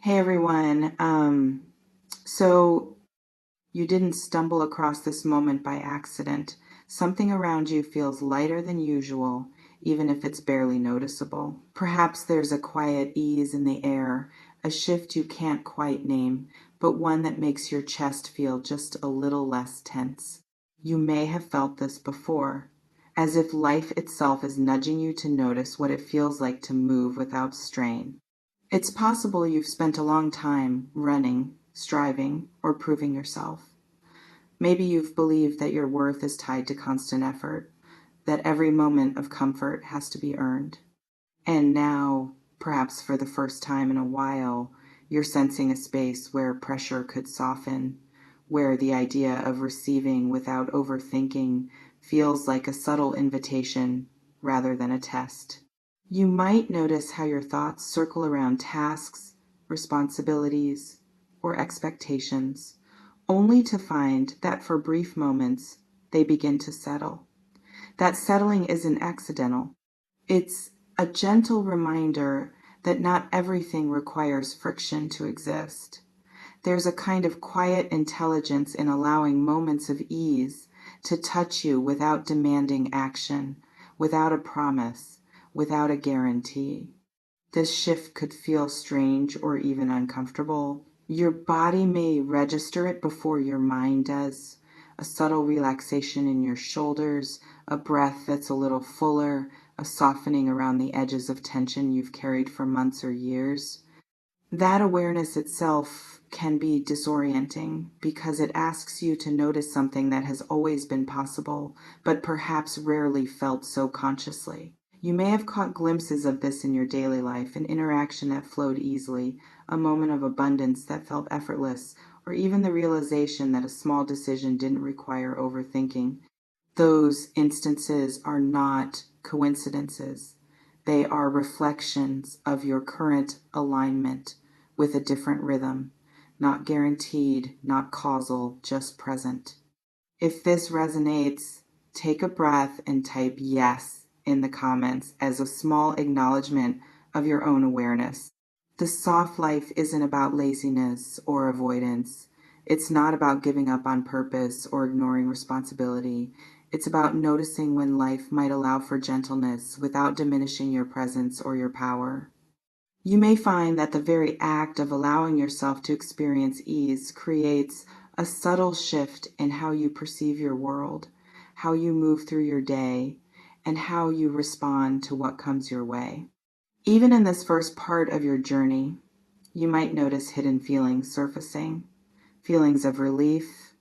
Hey everyone. So you didn't stumble across this moment by accident. Something around you feels lighter than usual, even if it's barely noticeable. Perhaps there's a quiet ease in the air, a shift you can't quite name, but one that makes your chest feel just a little less tense. You may have felt this before, as if life itself is nudging you to notice what it feels like to move without strain. It's possible you've spent a long time running, striving, or proving yourself. Maybe you've believed that your worth is tied to constant effort, that every moment of comfort has to be earned. And now, perhaps for the first time in a while, you're sensing a space where pressure could soften, where the idea of receiving without overthinking feels like a subtle invitation rather than a test. You might notice how your thoughts circle around tasks, responsibilities, or expectations, only to find that for brief moments they begin to settle. That settling isn't accidental. It's a gentle reminder that not everything requires friction to exist. There's a kind of quiet intelligence in allowing moments of ease to touch you without demanding action, without a promise, without a guarantee. This shift could feel strange or even uncomfortable. Your body may register it before your mind does. A subtle relaxation in your shoulders, a breath that's a little fuller, a softening around the edges of tension you've carried for months or years. That awareness itself can be disorienting because it asks you to notice something that has always been possible, but perhaps rarely felt so consciously. You may have caught glimpses of this in your daily life, an interaction that flowed easily, a moment of abundance that felt effortless, or even the realization that a small decision didn't require overthinking. Those instances are not coincidences. They are reflections of your current alignment with a different rhythm, not guaranteed, not causal, just present. If this resonates, take a breath and type yes in the comments as a small acknowledgement of your own awareness. The soft life isn't about laziness or avoidance. It's not about giving up on purpose or ignoring responsibility. It's about noticing when life might allow for gentleness without diminishing your presence or your power. You may find that the very act of allowing yourself to experience ease creates a subtle shift in how you perceive your world, how you move through your day, and how you respond to what comes your way. Even in this first part of your journey, you might notice hidden feelings surfacing, feelings of relief,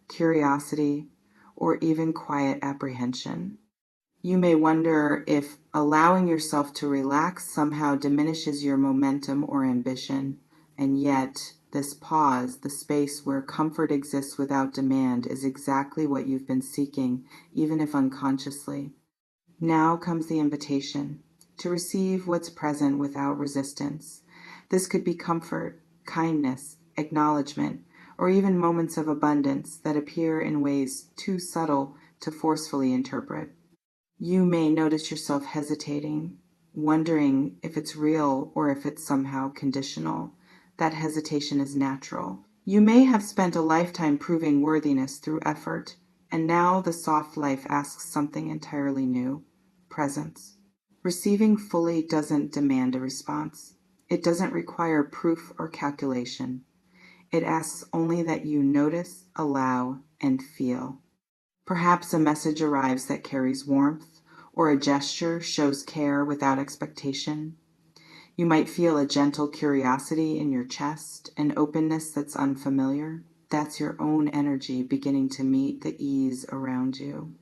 curiosity, or even quiet apprehension. You may wonder if allowing yourself to relax somehow diminishes your momentum or ambition, and yet this pause, the space where comfort exists without demand, is exactly what you've been seeking, even if unconsciously. Now comes the invitation to receive what's present without resistance. This could be comfort, kindness, acknowledgement, or even moments of abundance that appear in ways too subtle to forcefully interpret. You may notice yourself hesitating, wondering if it's real or if it's somehow conditional. That hesitation is natural. You may have spent a lifetime proving worthiness through effort, and now the soft life asks something entirely new: presence. Receiving fully doesn't demand a response. It doesn't require proof or calculation. It asks only that you notice, allow, and feel. Perhaps a message arrives that carries warmth, or a gesture shows care without expectation. You might feel a gentle curiosity in your chest, an openness that's unfamiliar. That's your own energy beginning to meet the ease around you.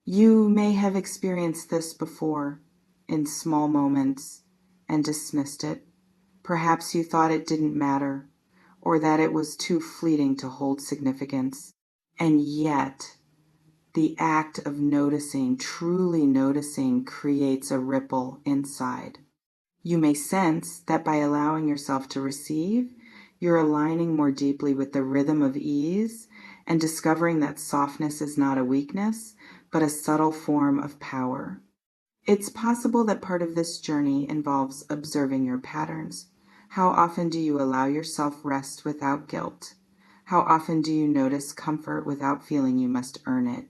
You may have experienced this before, in small moments, and dismissed it. Perhaps you thought it didn't matter, or that it was too fleeting to hold significance. And yet, the act of noticing, truly noticing, creates a ripple inside. You may sense that by allowing yourself to receive, you're aligning more deeply with the rhythm of ease and discovering that softness is not a weakness, but a subtle form of power. It's possible that part of this journey involves observing your patterns, How often do you allow yourself rest without guilt? How often do you notice comfort without feeling you must earn it?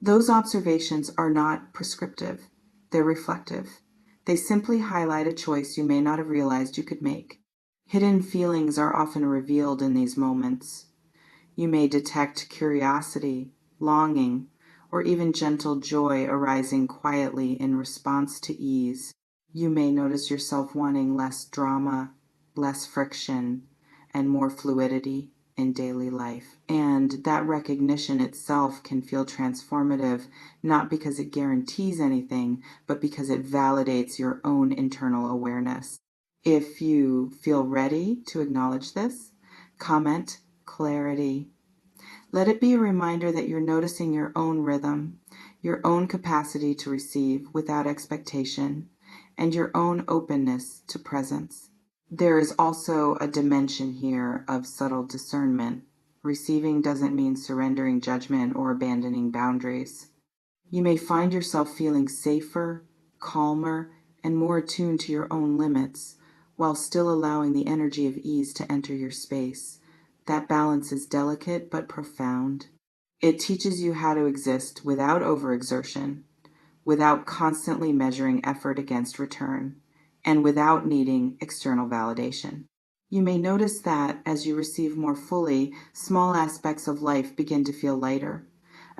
Those observations are not prescriptive, they're reflective. They simply highlight a choice you may not have realized you could make. Hidden feelings are often revealed in these moments. You may detect curiosity, longing, or even gentle joy arising quietly in response to ease. You may notice yourself wanting less drama, less friction, and more fluidity in daily life. And that recognition itself can feel transformative, not because it guarantees anything, but because it validates your own internal awareness. If you feel ready to acknowledge this, comment clarity. Let it be a reminder that you're noticing your own rhythm, your own capacity to receive without expectation, and your own openness to presence. There is also a dimension here of subtle discernment. Receiving doesn't mean surrendering judgment or abandoning boundaries. You may find yourself feeling safer, calmer, and more attuned to your own limits, while still allowing the energy of ease to enter your space. That balance is delicate but profound. It teaches you how to exist without overexertion, without constantly measuring effort against return, and without needing external validation. You may notice that as you receive more fully, small aspects of life begin to feel lighter.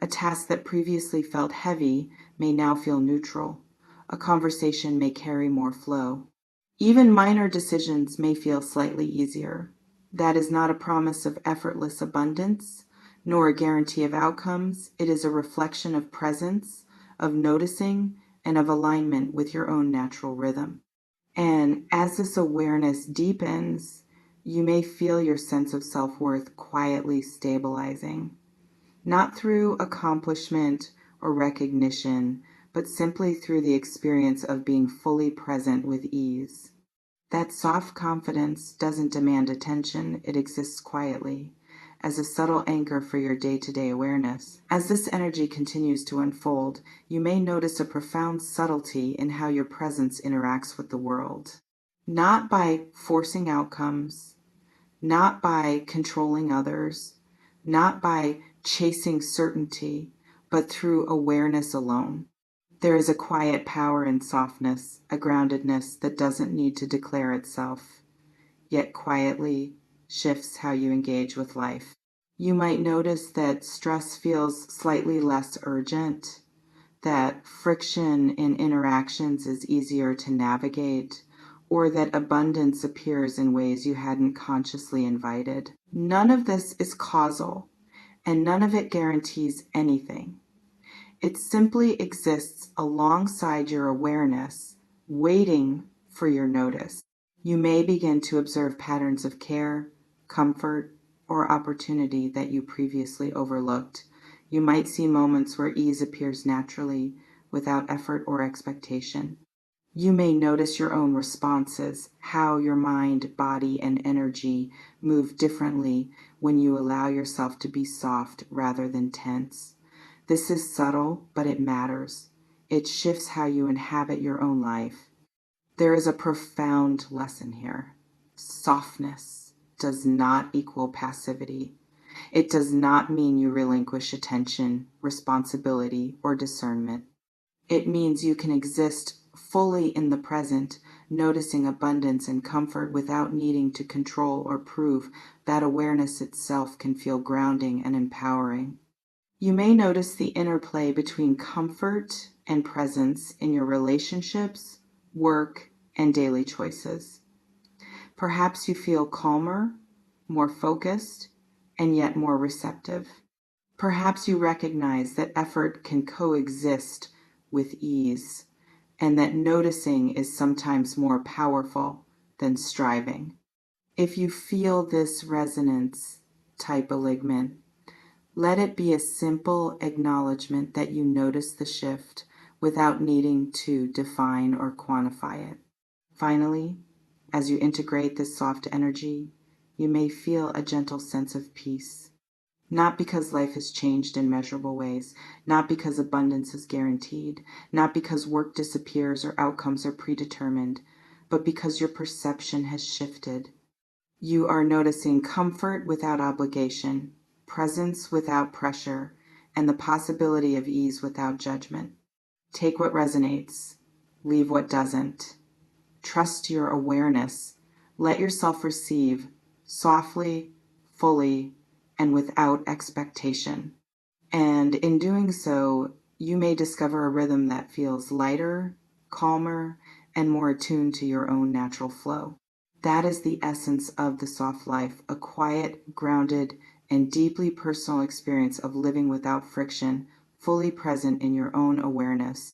A task that previously felt heavy may now feel neutral. A conversation may carry more flow. Even minor decisions may feel slightly easier. That is not a promise of effortless abundance, nor a guarantee of outcomes. It is a reflection of presence, of noticing, and of alignment with your own natural rhythm. And as this awareness deepens, you may feel your sense of self-worth quietly stabilizing, not through accomplishment or recognition, but simply through the experience of being fully present with ease. That soft confidence doesn't demand attention, it exists quietly, as a subtle anchor for your day-to-day awareness. As this energy continues to unfold, you may notice a profound subtlety in how your presence interacts with the world. Not by forcing outcomes, not by controlling others, not by chasing certainty, but through awareness alone. There is a quiet power in softness, a groundedness that doesn't need to declare itself, yet quietly shifts how you engage with life. You might notice that stress feels slightly less urgent, that friction in interactions is easier to navigate, or that abundance appears in ways you hadn't consciously invited. None of this is causal, and none of it guarantees anything. It simply exists alongside your awareness, waiting for your notice. You may begin to observe patterns of care, comfort, or opportunity that you previously overlooked. You might see moments where ease appears naturally, without effort or expectation. You may notice your own responses, how your mind, body, and energy move differently when you allow yourself to be soft rather than tense. This is subtle, but it matters. It shifts how you inhabit your own life. There is a profound lesson here. Softness does not equal passivity. It does not mean you relinquish attention, responsibility, or discernment. It means you can exist fully in the present, noticing abundance and comfort without needing to control or prove. That awareness itself can feel grounding and empowering. You may notice the interplay between comfort and presence in your relationships, work, and daily choices. Perhaps you feel calmer, more focused, and yet more receptive. Perhaps you recognize that effort can coexist with ease, and that noticing is sometimes more powerful than striving. If you feel this resonance, type alignment. Let it be a simple acknowledgement that you notice the shift without needing to define or quantify it. Finally, as you integrate this soft energy, you may feel a gentle sense of peace. Not because life has changed in measurable ways, not because abundance is guaranteed, not because work disappears or outcomes are predetermined, but because your perception has shifted. You are noticing comfort without obligation, presence without pressure, and the possibility of ease without judgment. Take what resonates, leave what doesn't. Trust your awareness. Let yourself receive softly, fully, and without expectation. And in doing so, you may discover a rhythm that feels lighter, calmer, and more attuned to your own natural flow. That is the essence of the soft life, a quiet, grounded, and deeply personal experience of living without friction, fully present in your own awareness.